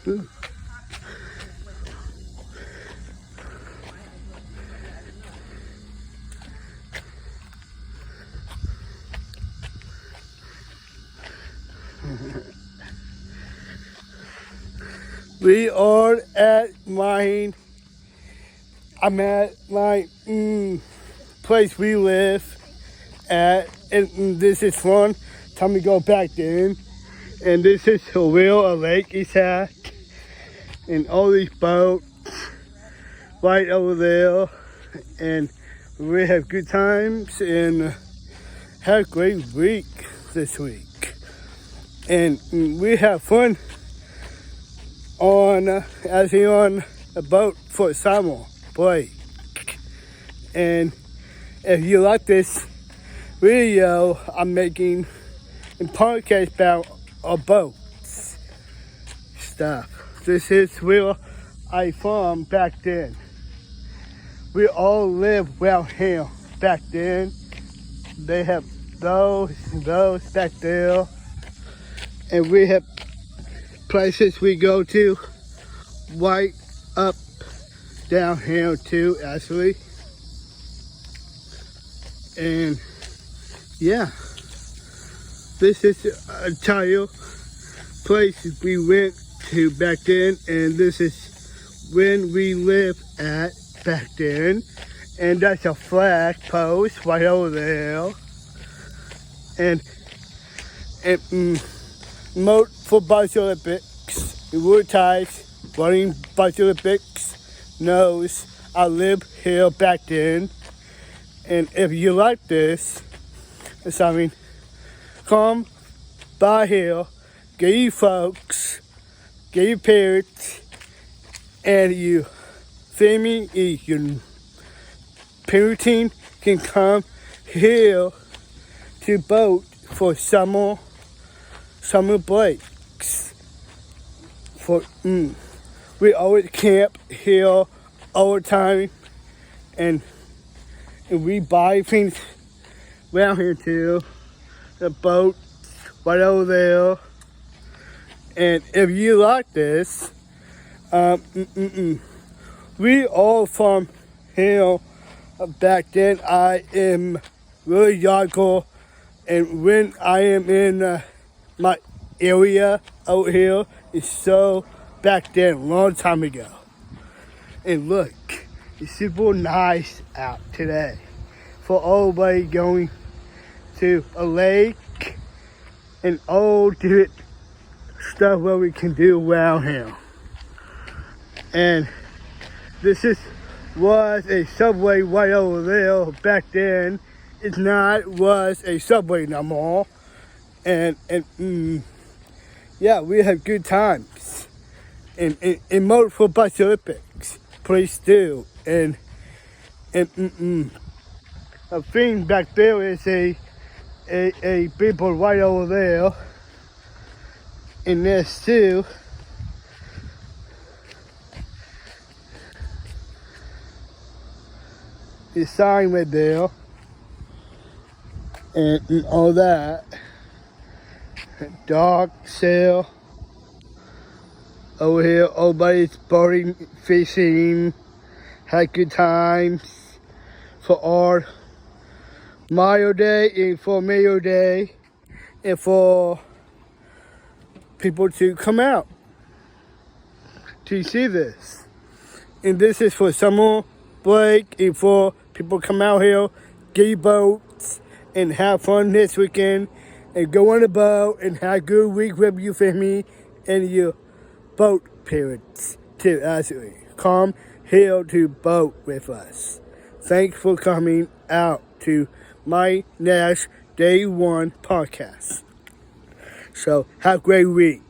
We are at I'm at my place we live at, and this is fun. Time to go back in, and this is where a lake is at, and all these boats right over there, and we have good times and had a great week this week, and we have fun on a boat for summer break. And if you like this video I'm making a podcast about our boats stuff, this is where I from back then. We all lived well here back then. They have those back there, and we have places we go to right up down here too, actually. And yeah, this is a tile place we went to back then, and this is when we lived at back then. And that's a flag post right over there, and Moat for Bike Olympics, the Wood Ties, running Bike Olympics, knows I lived here back then. And if you like this, come by here, get you folks, get your parents, and your family, your parenting can come here to boat for summer breaks. We always camp here all the time, and we buy things around here too. The boat right over there. And if you like this, we all from here back then. I am really younger, and when I am in my area out here is so back then, a long time ago. And look, it's super nice out today for everybody going to a lake and all different stuff what we can do around here. And this was a subway right over there back then. Was a subway no more. And yeah, we have good times in multiple Bike Olympics. Please do. And a thing back there is a people right over there. And there's too. The sign right there. And all that. Dog sale. Over here, everybody's boating, fishing, had good times for our Mayo Day and for Mayo Day, and for people to come out to see this. And this is for summer break, and for people come out here, get your boats, and have fun this weekend, and go on a boat, and have a good week with your family and your boat parents to actually come here to boat with us. Thanks for coming out to my next Day 1 podcast. So have a great week.